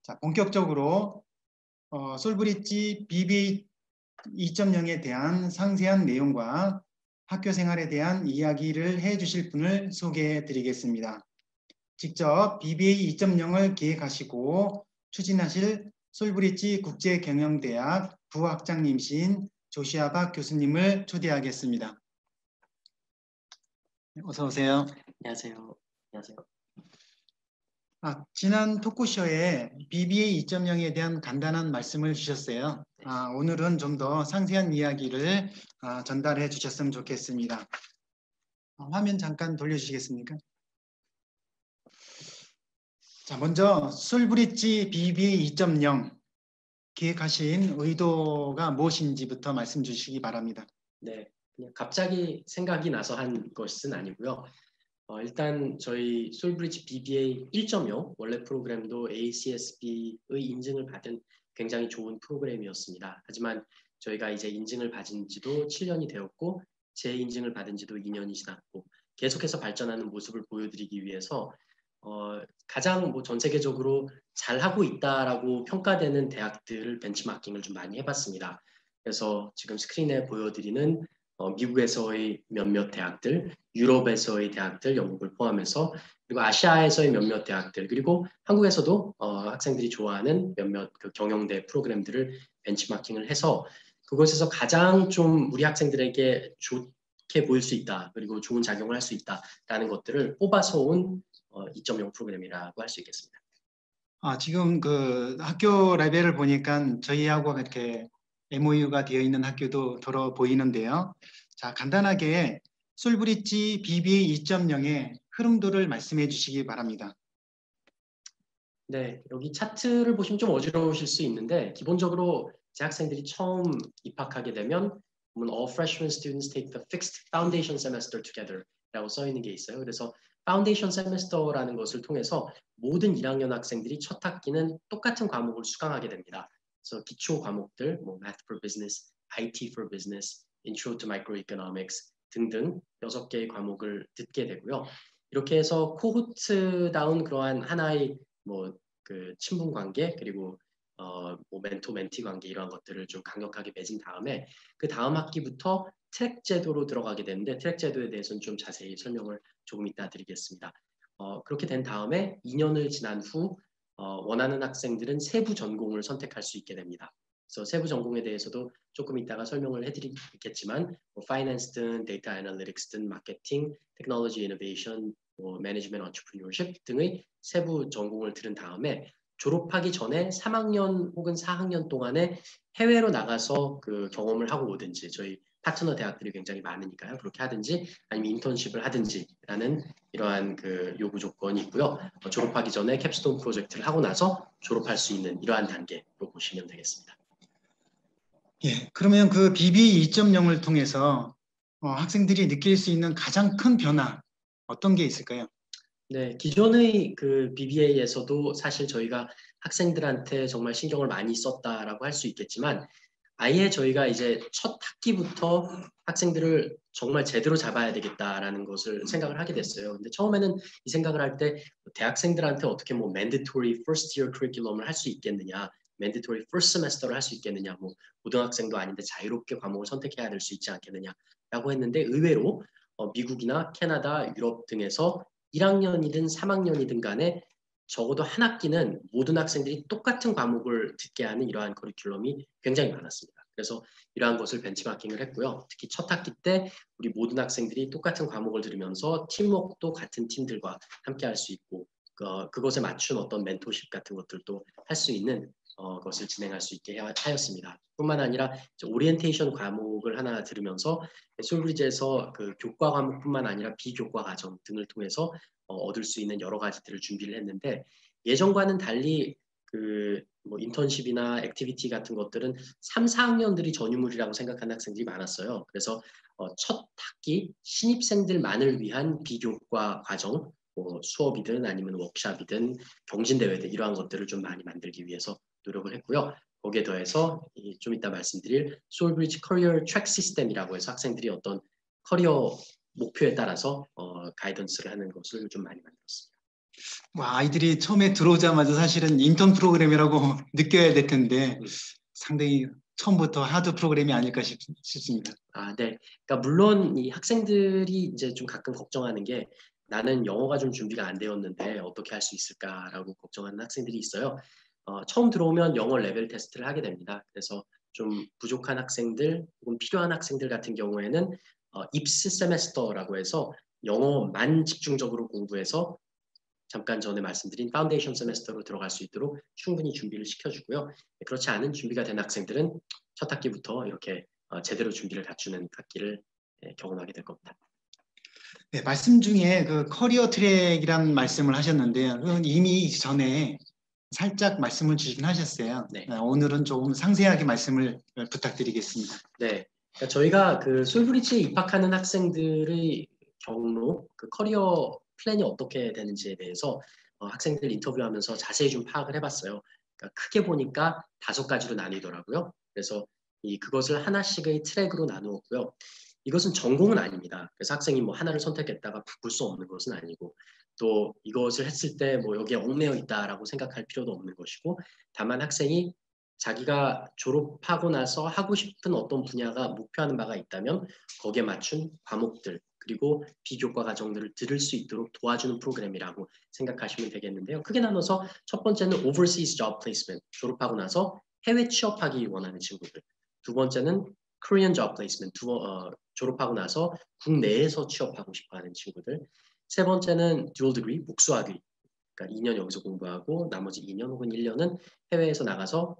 자, 본격적으로 솔브리지 BBA 2.0에 대한 상세한 내용과 학교 생활에 대한 이야기를 해주실 분을 소개해 드리겠습니다. 직접 BBA 2.0을 기획하시고 추진하실 솔브리지 국제경영대학 부학장님이신 조시아 박 교수님을 초대하겠습니다. 어서 오세요. 안녕하세요. 안녕하세요. 지난 토크쇼에 BBA 2.0에 대한 간단한 말씀을 주셨어요. 오늘은 좀 더 상세한 이야기를 전달해 주셨으면 좋겠습니다. 화면 잠깐 돌려주시겠습니까? 자, 먼저 솔브리지 BBA 2.0 기획하신 의도가 무엇인지부터 말씀 주시기 바랍니다. 네, 그냥 갑자기 생각이 나서 한 것은 아니고요. 일단 저희 솔브리지 BBA 1.0 원래 프로그램도 ACSB의 인증을 받은 굉장히 좋은 프로그램이었습니다. 하지만 저희가 이제 인증을 받은 지도 7년이 되었고 재인증을 받은 지도 2년이 지났고 계속해서 발전하는 모습을 보여드리기 위해서 가장 전 세계적으로 잘하고 있다라고 평가되는 대학들을 벤치마킹을 좀 많이 해봤습니다. 그래서 지금 스크린에 보여드리는 미국에서의 몇몇 대학들, 유럽에서의 대학들, 영국을 포함해서 그리고 아시아에서의 몇몇 대학들, 그리고 한국에서도 학생들이 좋아하는 몇몇 그 경영대 프로그램들을 벤치마킹을 해서 그곳에서 가장 좀 우리 학생들에게 좋게 보일 수 있다, 그리고 좋은 작용을 할 수 있다라는 것들을 뽑아서 온 2.0 프로그램이라고 할 수 있겠습니다. 지금 그 학교 레벨을 보니까 저희하고 이렇게 MOU가 되어 있는 학교도 더러 보이는데요. 자, 간단하게 솔브리지 BBA 2.0의 흐름도를 말씀해 주시기 바랍니다. 네, 여기 차트를 보시면 좀 어지러우실 수 있는데 기본적으로 제 학생들이 처음 입학하게 되면 All freshman students take the fixed foundation semester together 라고 써 있는 게 있어요. 그래서 파운데이션 세메스터라는 것을 통해서 모든 1학년 학생들이 첫 학기는 똑같은 과목을 수강하게 됩니다. 그래서 기초 과목들, Math for Business, IT for Business, Intro to Microeconomics 등등 6개의 과목을 듣게 되고요. 이렇게 해서 코호트다운 그러한 하나의 그 친분 관계 그리고 멘토 멘티 관계 이러한 것들을 좀 강력하게 맺은 다음에 그 다음 학기부터 트랙 제도로 들어가게 되는데 트랙 제도에 대해서는 좀 자세히 설명을 조금 이따 드리겠습니다. 그렇게 된 다음에 2년을 지난 후 원하는 학생들은 세부 전공을 선택할 수 있게 됩니다. 그래서 세부 전공에 대해서도 조금 이따가 설명을 해드리겠지만 파이낸스든 데이터 애널리틱스든 마케팅, 테크놀로지 이노베이션, 매니지먼트 언트프리너십 등의 세부 전공을 들은 다음에 졸업하기 전에 3학년 혹은 4학년 동안에 해외로 나가서 그 경험을 하고 오든지 저희 파트너 대학들이 굉장히 많으니까요. 그렇게 하든지 아니면 인턴십을 하든지라는 이러한 그 요구 조건이 있고요. 졸업하기 전에 캡스톤 프로젝트를 하고 나서 졸업할 수 있는 이러한 단계로 보시면 되겠습니다. 예, 그러면 그 BBA 2.0을 통해서 학생들이 느낄 수 있는 가장 큰 변화 어떤 게 있을까요? 네, 기존의 그 BBA에서도 사실 저희가 학생들한테 정말 신경을 많이 썼다라고 할 수 있겠지만 아예 저희가 이제 첫 학기부터 학생들을 정말 제대로 잡아야 되겠다라는 것을 생각을 하게 됐어요. 근데 처음에는 이 생각을 할 때 대학생들한테 어떻게 mandatory first year curriculum을 할 수 있겠느냐, mandatory first semester를 할 수 있겠느냐, 고등학생도 아닌데 자유롭게 과목을 선택해야 될 수 있지 않겠느냐라고 했는데 의외로 미국이나 캐나다, 유럽 등에서 1학년이든 3학년이든 간에 적어도 한 학기는 모든 학생들이 똑같은 과목을 듣게 하는 이러한 커리큘럼이 굉장히 많았습니다. 그래서 이러한 것을 벤치마킹을 했고요. 특히 첫 학기 때 우리 모든 학생들이 똑같은 과목을 들으면서 팀워크도 같은 팀들과 함께 할 수 있고 그것에 맞춘 어떤 멘토십 같은 것들도 할 수 있는 것을 진행할 수 있게 하였습니다. 뿐만 아니라 오리엔테이션 과목을 하나 들으면서 솔브리지에서 그 교과 과목뿐만 아니라 비교과 과정 등을 통해서 얻을 수 있는 여러 가지들을 준비를 했는데 예전과는 달리 그 인턴십이나 액티비티 같은 것들은 3, 4학년들이 전유물이라고 생각하는 학생들이 많았어요. 그래서 첫 학기 신입생들만을 위한 비교과 과정, 수업이든 아니면 워크샵이든 경진대회든 이러한 것들을 좀 많이 만들기 위해서 노력을 했고요. 거기에 더해서 좀 이따 말씀드릴 솔브리지 커리어 트랙 시스템이라고 해서 학생들이 어떤 커리어 목표에 따라서 가이던스를 하는 것을 좀 많이 만들었습니다. 아이들이 처음에 들어오자마자 사실은 인턴 프로그램이라고 느껴야 될 텐데 상당히 처음부터 하드 프로그램이 아닐까 싶습니다. 네. 그러니까 물론 이 학생들이 이제 좀 가끔 걱정하는 게 나는 영어가 좀 준비가 안 되었는데 어떻게 할 수 있을까라고 걱정하는 학생들이 있어요. 처음 들어오면 영어 레벨 테스트를 하게 됩니다. 그래서 좀 부족한 학생들 혹은 필요한 학생들 같은 경우에는 입스 세메스터라고 해서 영어만 집중적으로 공부해서 잠깐 전에 말씀드린 파운데이션 세메스터로 들어갈 수 있도록 충분히 준비를 시켜주고요. 그렇지 않은 준비가 된 학생들은 첫 학기부터 이렇게 제대로 준비를 갖추는 학기를 경험하게 될 겁니다. 네, 말씀 중에 그 커리어 트랙이란 말씀을 하셨는데요. 그건 이미 전에 살짝 말씀을 주긴 하셨어요. 네. 오늘은 조금 상세하게 말씀을 부탁드리겠습니다. 네, 그러니까 저희가 그 솔브리지에 입학하는 학생들의 경로, 그 커리어 플랜이 어떻게 되는지에 대해서 학생들 인터뷰하면서 자세히 좀 파악을 해봤어요. 그러니까 크게 보니까 5가지로 나뉘더라고요. 그래서 그것을 하나씩의 트랙으로 나누었고요. 이것은 전공은 아닙니다. 그래서 학생이 뭐 하나를 선택했다가 바꿀 수 없는 것은 아니고 또 이것을 했을 때 뭐 여기에 얽매여 있다라고 생각할 필요도 없는 것이고 다만 학생이 자기가 졸업하고 나서 하고 싶은 어떤 분야가 목표하는 바가 있다면 거기에 맞춘 과목들 그리고 비교과 과정들을 들을 수 있도록 도와주는 프로그램이라고 생각하시면 되겠는데요. 크게 나눠서 첫 번째는 Overseas Job Placement, 졸업하고 나서 해외 취업하기 원하는 친구들. 두 번째는 Korean Job Placement, 졸업하고 나서 국내에서 취업하고 싶어하는 친구들. 세 번째는 Dual Degree, 복수학위. 그러니까 2년 여기서 공부하고 나머지 2년 혹은 1년은 해외에서 나가서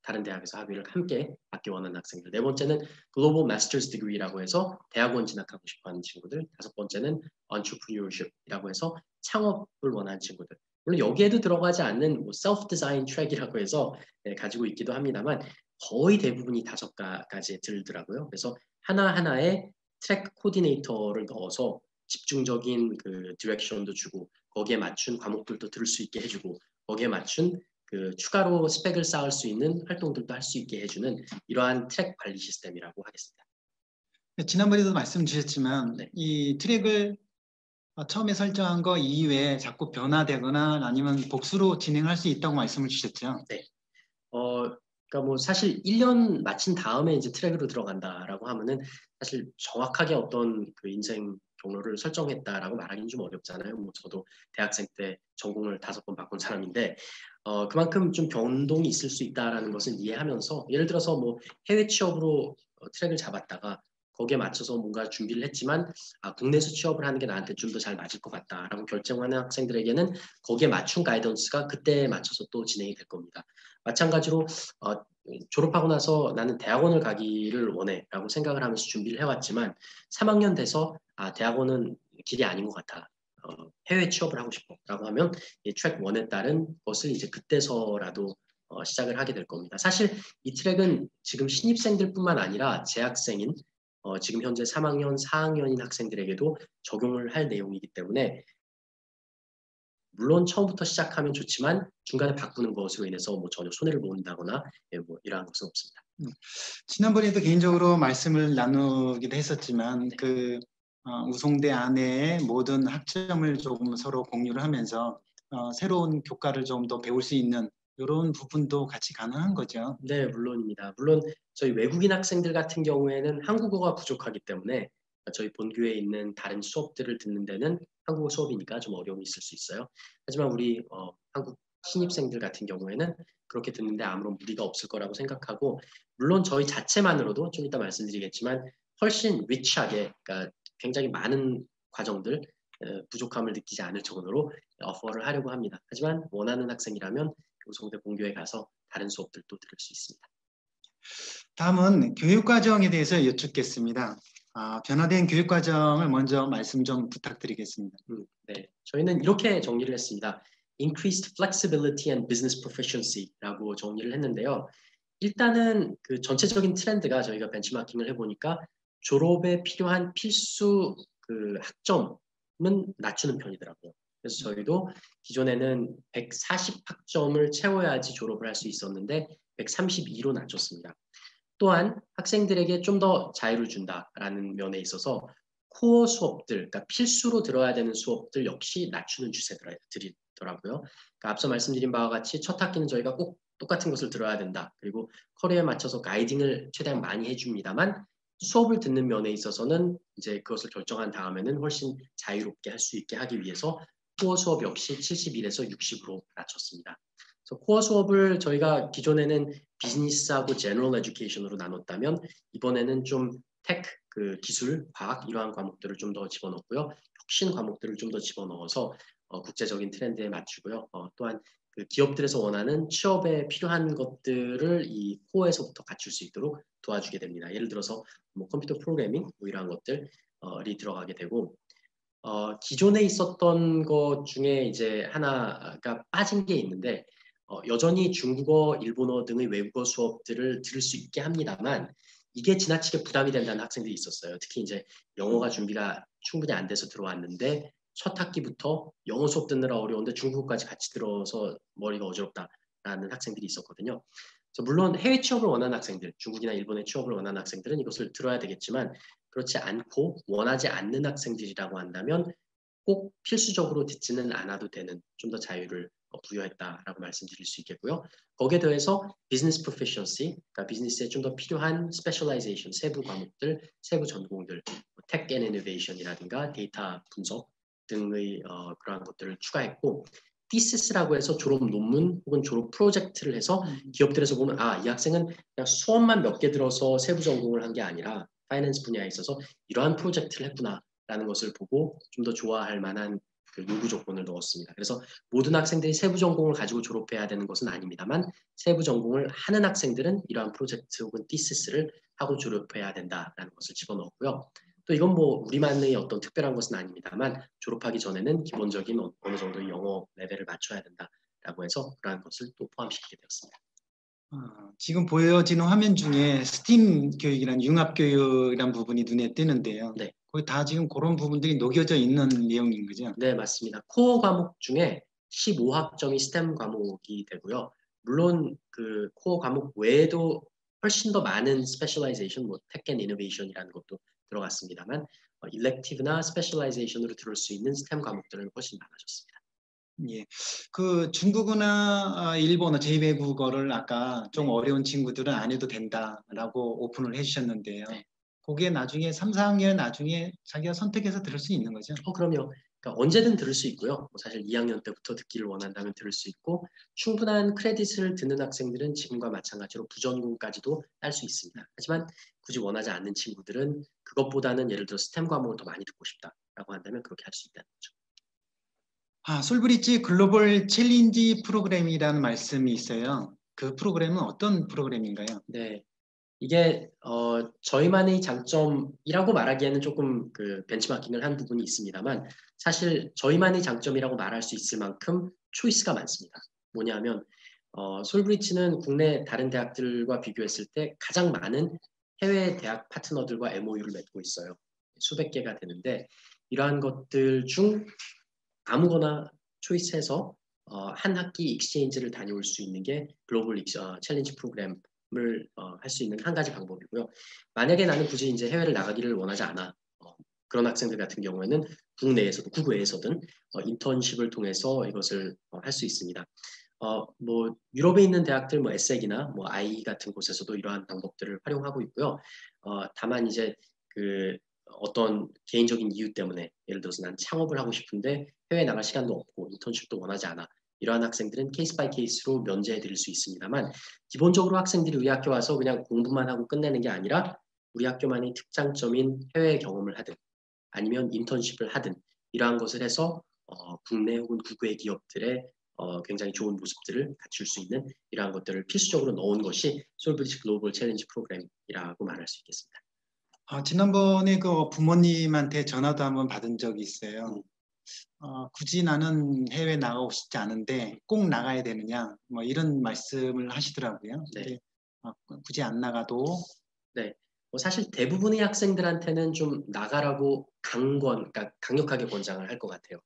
다른 대학에서 학위를 함께 받기 원하는 학생들. 네 번째는 Global Master's Degree라고 해서 대학원 진학하고 싶어하는 친구들. 다섯 번째는 Entrepreneurship이라고 해서 창업을 원하는 친구들. 물론 여기에도 들어가지 않는 뭐 Self-Design Track이라고 해서 가지고 있기도 합니다만 거의 대부분이 5가지에 들더라고요. 그래서 하나하나의 트랙 코디네이터를 넣어서 집중적인 그 디렉션도 주고 거기에 맞춘 과목들도 들을 수 있게 해주고 거기에 맞춘 그 추가로 스펙을 쌓을 수 있는 활동들도 할 수 있게 해주는 이러한 트랙 관리 시스템이라고 하겠습니다. 지난번에도 말씀 주셨지만 네. 이 트랙을 처음에 설정한 거 이후에 자꾸 변화되거나 아니면 복수로 진행할 수 있다고 말씀을 주셨죠. 네. 그러니까 뭐 사실 1년 마친 다음에 이제 트랙으로 들어간다라고 하면은 사실 정확하게 어떤 그 인생 경로를 설정했다라고 말하기는 좀 어렵잖아요. 뭐 저도 대학생 때 전공을 5번 바꾼 사람인데 그만큼 좀 변동이 있을 수 있다라는 것은 이해하면서 예를 들어서 뭐 해외 취업으로 트랙을 잡았다가 거기에 맞춰서 뭔가 준비를 했지만 국내에서 취업을 하는 게 나한테 좀 더 잘 맞을 것 같다라고 결정하는 학생들에게는 거기에 맞춘 가이던스가 그때에 맞춰서 또 진행이 될 겁니다. 마찬가지로 졸업하고 나서 나는 대학원을 가기를 원해라고 생각을 하면서 준비를 해왔지만 3학년 돼서 대학원은 길이 아닌 것 같아. 해외 취업을 하고 싶어라고 하면 이 트랙 1에 따른 것을 이제 그때서라도 시작을 하게 될 겁니다. 사실 이 트랙은 지금 신입생들뿐만 아니라 재학생인 지금 현재 3학년, 4학년인 학생들에게도 적용을 할 내용이기 때문에 물론 처음부터 시작하면 좋지만 중간에 바꾸는 것으로 인해서 뭐 전혀 손해를 본다거나 뭐 이러한 것은 없습니다. 지난번에도 개인적으로 말씀을 나누기도 했었지만 그 우송대 안에 모든 학점을 조금 서로 공유를 하면서 새로운 교과를 좀 더 배울 수 있는 이런 부분도 같이 가능한 거죠. 네, 물론입니다. 물론 저희 외국인 학생들 같은 경우에는 한국어가 부족하기 때문에 저희 본교에 있는 다른 수업들을 듣는 데는 한국어 수업이니까 좀 어려움이 있을 수 있어요. 하지만 우리 한국 신입생들 같은 경우에는 그렇게 듣는데 아무런 무리가 없을 거라고 생각하고 물론 저희 자체만으로도 좀 이따 말씀드리겠지만 훨씬 리치하게 그러니까 굉장히 많은 과정들 부족함을 느끼지 않을 정도로 어퍼를 하려고 합니다. 하지만 원하는 학생이라면 우송대 본교에 가서 다른 수업들도 들을 수 있습니다. 다음은 교육과정에 대해서 여쭙겠습니다. 변화된 교육과정을 먼저 말씀 좀 부탁드리겠습니다. 네, 저희는 이렇게 정리를 했습니다. Increased flexibility and business proficiency라고 정리를 했는데요. 일단은 그 전체적인 트렌드가 저희가 벤치마킹을 해보니까 졸업에 필요한 필수 그 학점은 낮추는 편이더라고요. 그래서 저희도 기존에는 140학점을 채워야지 졸업을 할 수 있었는데 132로 낮췄습니다. 또한 학생들에게 좀 더 자유를 준다라는 면에 있어서 코어 수업들, 그러니까 필수로 들어야 되는 수업들 역시 낮추는 추세더라고요. 그러니까 앞서 말씀드린 바와 같이 첫 학기는 저희가 꼭 똑같은 것을 들어야 된다. 그리고 커리어에 맞춰서 가이딩을 최대한 많이 해줍니다만 수업을 듣는 면에 있어서는 이제 그것을 결정한 다음에는 훨씬 자유롭게 할 수 있게 하기 위해서 코어 수업 역시 71에서 60으로 낮췄습니다. 그래서 코어 수업을 저희가 기존에는 비즈니스하고 제너럴 에듀케이션으로 나눴다면 이번에는 좀 테크, 그 기술, 과학 이러한 과목들을 좀 더 집어넣고요. 혁신 과목들을 좀 더 집어넣어서 국제적인 트렌드에 맞추고요. 또한 그 기업들에서 원하는 취업에 필요한 것들을 이 코어에서부터 갖출 수 있도록 도와주게 됩니다. 예를 들어서 뭐 컴퓨터 프로그래밍 뭐 이러한 것들이 들어가게 되고 기존에 있었던 것 중에 이제 하나가 빠진 게 있는데 여전히 중국어, 일본어 등의 외국어 수업들을 들을 수 있게 합니다만 이게 지나치게 부담이 된다는 학생들이 있었어요. 특히 이제 영어가 준비가 충분히 안 돼서 들어왔는데 첫 학기부터 영어 수업 듣느라 어려운데 중국어까지 같이 들어서 머리가 어지럽다라는 학생들이 있었거든요. 그래서 물론 해외 취업을 원하는 학생들, 중국이나 일본의 취업을 원하는 학생들은 이것을 들어야 되겠지만 그렇지 않고 원하지 않는 학생들이라고 한다면 꼭 필수적으로 듣지는 않아도 되는 좀 더 자유를 부여했다라고 말씀드릴 수 있겠고요. 거기에 더해서 비즈니스 프로페션시, 그러니까 비즈니스에 좀 더 필요한 스페셜라이제이션, 세부 과목들, 세부 전공들, 테크 앤 이노베이션이라든가 데이터 분석 등의 그러한 것들을 추가했고 디시스라고 해서 졸업 논문 혹은 졸업 프로젝트를 해서 기업들에서 보면 이 학생은 그냥 수업만 몇 개 들어서 세부 전공을 한 게 아니라 파이낸스 분야에 있어서 이러한 프로젝트를 했구나라는 것을 보고 좀 더 좋아할 만한 그 요구 조건을 넣었습니다. 그래서 모든 학생들이 세부 전공을 가지고 졸업해야 되는 것은 아닙니다만 세부 전공을 하는 학생들은 이러한 프로젝트 혹은 디시스를 하고 졸업해야 된다라는 것을 집어넣었고요. 또 이건 뭐 우리만의 어떤 특별한 것은 아닙니다만 졸업하기 전에는 기본적인 어느 정도의 영어 레벨을 맞춰야 된다라고 해서 그러한 것을 또 포함시키게 되었습니다. 지금 보여지는 화면 중에 스팀 교육이란 융합교육이란 부분이 눈에 띄는데요. 네. 거기 다 지금 그런 부분들이 녹여져 있는 내용인 거죠? 네, 맞습니다. 코어 과목 중에 15학점이 스템 과목이 되고요. 물론 그 코어 과목 외에도 훨씬 더 많은 스페셜라이제이션, 뭐 테크 앤 이노베이션이라는 것도 들어갔습니다만 일렉티브나 스페셜라이제이션으로 들을 수 있는 스템 과목들은 훨씬 많아졌습니다. 예, 그 중국어나 일본어 제2외국어를 아까 좀 네. 어려운 친구들은 안 해도 된다라고 오픈을 해주셨는데요. 네. 그게 나중에 3, 4학년 나중에 자기가 선택해서 들을 수 있는 거죠? 그럼요. 그러니까 언제든 들을 수 있고요. 뭐 사실 2학년 때부터 듣기를 원한다면 들을 수 있고 충분한 크레딧을 듣는 학생들은 지금과 마찬가지로 부전공까지도 딸 수 있습니다. 하지만 굳이 원하지 않는 친구들은 그것보다는 예를 들어 스템 과목을 더 많이 듣고 싶다라고 한다면 그렇게 할 수 있다는 거죠. 솔브리지 글로벌 챌린지 프로그램이라는 말씀이 있어요. 그 프로그램은 어떤 프로그램인가요? 네. 이게 저희만의 장점이라고 말하기에는 조금 그 벤치마킹을 한 부분이 있습니다만 사실 저희만의 장점이라고 말할 수 있을 만큼 초이스가 많습니다. 뭐냐면 솔브리지는 국내 다른 대학들과 비교했을 때 가장 많은 해외 대학 파트너들과 MOU를 맺고 있어요. 수백 개가 되는데 이러한 것들 중 아무거나 초이스해서 한 학기 익스체인지를 다녀올 수 있는 게 글로벌 챌린지 프로그램을 할 수 있는 한 가지 방법이고요. 만약에 나는 굳이 이제 해외를 나가기를 원하지 않아. 그런 학생들 같은 경우에는 국내에서도 국외에서든 인턴십을 통해서 이것을 할 수 있습니다. 뭐 유럽에 있는 대학들 뭐 에섹이나 뭐 아이 같은 곳에서도 이러한 방법들을 활용하고 있고요. 다만 이제 그 어떤 개인적인 이유 때문에 예를 들어서 난 창업을 하고 싶은데 해외에 나갈 시간도 없고 인턴십도 원하지 않아. 이러한 학생들은 케이스 바이 케이스로 면제해 드릴 수 있습니다만 기본적으로 학생들이 우리 학교 와서 그냥 공부만 하고 끝내는 게 아니라 우리 학교만의 특장점인 해외 경험을 하든 아니면 인턴십을 하든 이러한 것을 해서 국내 혹은 국외 기업들의 굉장히 좋은 모습들을 갖출 수 있는 이러한 것들을 필수적으로 넣은 것이 솔브리지 글로벌 챌린지 프로그램이라고 말할 수 있겠습니다. 지난번에 그 부모님한테 전화도 한번 받은 적이 있어요. 굳이 나는 해외 나가고 싶지 않은데 꼭 나가야 되느냐 뭐 이런 말씀을 하시더라고요. 네. 근데 굳이 안 나가도 네. 뭐 사실 대부분의 학생들한테는 좀 나가라고 그러니까 강력하게 권장을 할 것 같아요.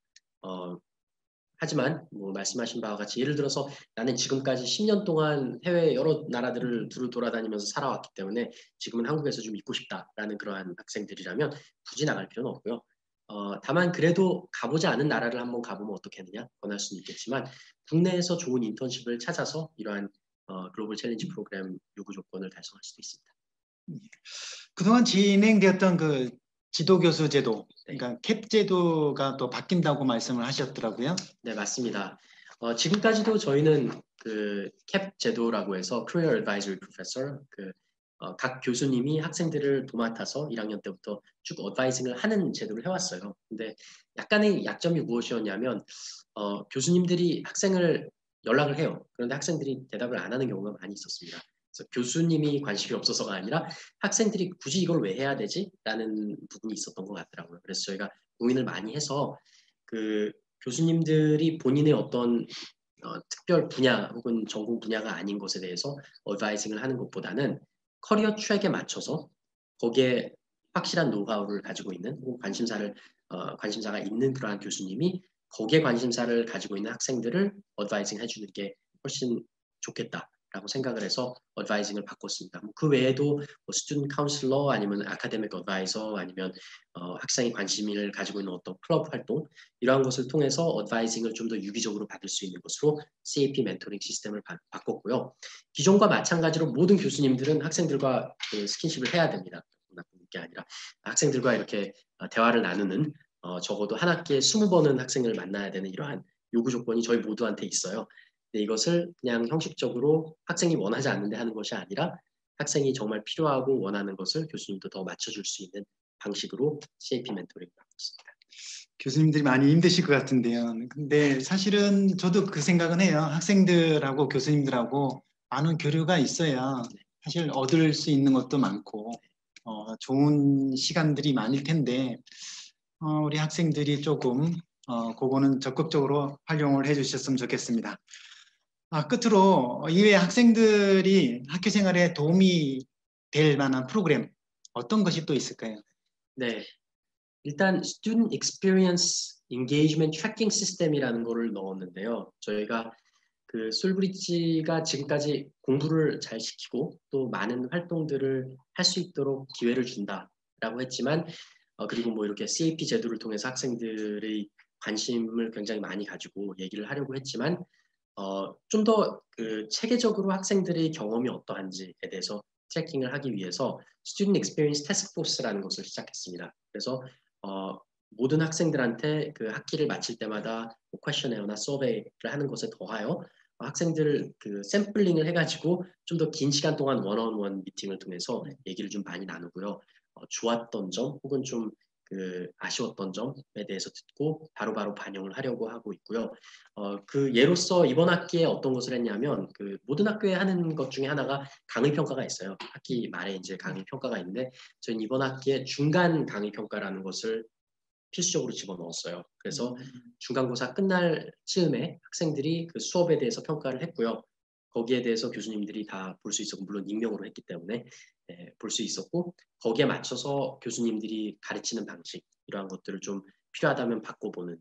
하지만 뭐 말씀하신 바와 같이 예를 들어서 나는 지금까지 10년 동안 해외 여러 나라들을 두루 돌아다니면서 살아왔기 때문에 지금은 한국에서 좀 있고 싶다라는 그러한 학생들이라면 굳이 나갈 필요는 없고요. 다만 그래도 가보지 않은 나라를 한번 가보면 어떻겠느냐 권할 수는 있겠지만 국내에서 좋은 인턴십을 찾아서 이러한 글로벌 챌린지 프로그램 요구 조건을 달성할 수도 있습니다. 그동안 진행되었던 그 지도교수 제도, 네. 그러니까 캡 제도가 또 바뀐다고 말씀을 하셨더라고요. 네, 맞습니다. 지금까지도 저희는 그 캡 제도라고 해서 Career Advisory Professor, 각 교수님이 학생들을 도맡아서 1학년 때부터 쭉 어드바이징을 하는 제도를 해왔어요. 근데 약간의 약점이 무엇이었냐면 교수님들이 학생을 연락을 해요. 그런데 학생들이 대답을 안 하는 경우가 많이 있었습니다. 그래서 교수님이 관심이 없어서가 아니라 학생들이 굳이 이걸 왜 해야 되지? 라는 부분이 있었던 것 같더라고요. 그래서 저희가 고민을 많이 해서 그 교수님들이 본인의 어떤 특별 분야 혹은 전공 분야가 아닌 것에 대해서 어드바이징을 하는 것보다는 커리어 트랙에 맞춰서 거기에 확실한 노하우를 가지고 있는 혹은 관심사가 있는 그러한 교수님이 거기에 관심사를 가지고 있는 학생들을 어드바이징 해주는 게 훨씬 좋겠다라고 생각을 해서 어드바이징을 바꿨습니다. 그 외에도 스튜던트 카운슬러 아니면 아카데믹 어드바이저 아니면 학생이 관심을 가지고 있는 어떤 클럽 활동 이러한 것을 통해서 어드바이징을 좀 더 유기적으로 받을 수 있는 것으로 CAP 멘토링 시스템을 바꿨고요. 기존과 마찬가지로 모든 교수님들은 학생들과 스킨십을 해야 됩니다. 나쁜 게 아니라 학생들과 이렇게 대화를 나누는 적어도 한 학기에 20번은 학생을 만나야 되는 이러한 요구 조건이 저희 모두한테 있어요. 근데 이것을 그냥 형식적으로 학생이 원하지 않는데 하는 것이 아니라 학생이 정말 필요하고 원하는 것을 교수님도 더 맞춰줄 수 있는 방식으로 CAP 멘토링을 바꿨습니다. 교수님들이 많이 힘드실 것 같은데요. 근데 사실은 저도 그 생각은 해요. 학생들하고 교수님들하고 많은 교류가 있어야 사실 얻을 수 있는 것도 많고 좋은 시간들이 많을 텐데 우리 학생들이 조금 그거는 적극적으로 활용을 해주셨으면 좋겠습니다. 끝으로 이외에 학생들이 학교 생활에 도움이 될 만한 프로그램 어떤 것이 또 있을까요? 네, 일단 Student Experience Engagement Tracking System이라는 거를 넣었는데요. 저희가 그 솔브리지가 지금까지 공부를 잘 시키고 또 많은 활동들을 할 수 있도록 기회를 준다라고 했지만 그리고 뭐 이렇게 CAP 제도를 통해서 학생들의 관심을 굉장히 많이 가지고 얘기를 하려고 했지만 좀 더 그 체계적으로 학생들의 경험이 어떠한지에 대해서 트래킹을 하기 위해서 Student Experience Task Force라는 것을 시작했습니다. 그래서 모든 학생들한테 그 학기를 마칠 때마다 퀘셔너나 서베이를 하는 것에 더하여 학생들 그 샘플링을 해가지고 좀 더 긴 시간 동안 원어원 미팅을 통해서 얘기를 좀 많이 나누고요. 좋았던 점 혹은 좀 그 아쉬웠던 점에 대해서 듣고 바로바로 반영을 하려고 하고 있고요. 그 예로서 이번 학기에 어떤 것을 했냐면 그 모든 학교에 하는 것 중에 하나가 강의 평가가 있어요. 학기 말에 이제 강의 평가가 있는데 저희는 이번 학기에 중간 강의 평가라는 것을 필수적으로 집어넣었어요. 그래서 중간고사 끝날 즈음에 학생들이 그 수업에 대해서 평가를 했고요. 거기에 대해서 교수님들이 다 볼 수 있었고 물론 익명으로 했기 때문에 볼 수 있었고 거기에 맞춰서 교수님들이 가르치는 방식 이러한 것들을 좀 필요하다면 바꿔보는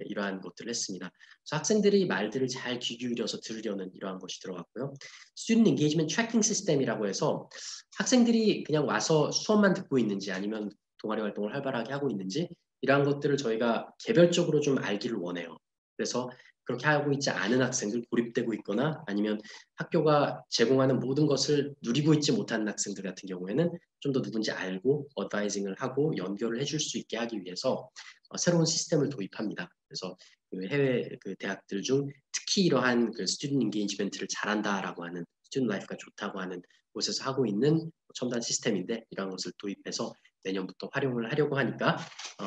이러한 것들을 했습니다. 그래서 학생들이 말들을 잘 귀 기울여서 들으려는 이러한 것이 들어갔고요. Student Engagement Tracking System이라고 해서 학생들이 그냥 와서 수업만 듣고 있는지 아니면 동아리 활동을 활발하게 하고 있는지 이러한 것들을 저희가 개별적으로 좀 알기를 원해요. 그래서 그렇게 하고 있지 않은 학생들, 고립되고 있거나 아니면 학교가 제공하는 모든 것을 누리고 있지 못하는 학생들 같은 경우에는 좀 더 누군지 알고 어드바이징을 하고 연결을 해줄 수 있게 하기 위해서 새로운 시스템을 도입합니다. 그래서 그 해외 그 대학들 중 특히 이러한 그 스튜던트 인게이지먼트를 잘한다라고 하는 스튜던트 라이프가 좋다고 하는 곳에서 하고 있는 첨단 시스템인데 이러한 것을 도입해서 내년부터 활용을 하려고 하니까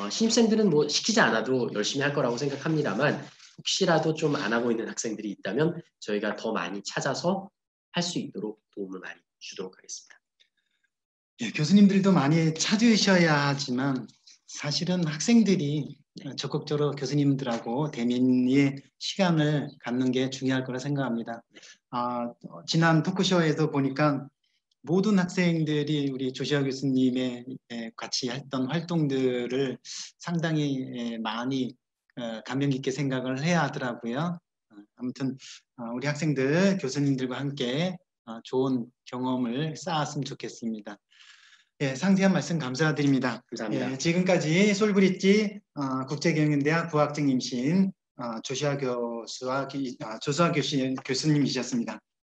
신입생들은 뭐 시키지 않아도 열심히 할 거라고 생각합니다만 혹시라도 좀 안 하고 있는 학생들이 있다면 저희가 더 많이 찾아서 할 수 있도록 도움을 많이 주도록 하겠습니다. 예, 교수님들도 많이 찾으셔야 하지만 사실은 학생들이 적극적으로 교수님들하고 대면의 시간을 갖는 게 중요할 거라 생각합니다. 지난 토크쇼에도 보니까 모든 학생들이 우리 조시아 교수님의 같이 했던 활동들을 상당히 많이 감명 깊게 생각을 해야 하더라고요. 아무튼 우리 학생들, 교수님들과 함께 좋은 경험을 쌓았으면 좋겠습니다. 예, 상세한 말씀 감사드립니다. 감사합니다. 예, 지금까지 솔브리지 국제경영대학 부학장 임신 조수아 교수님이셨습니다.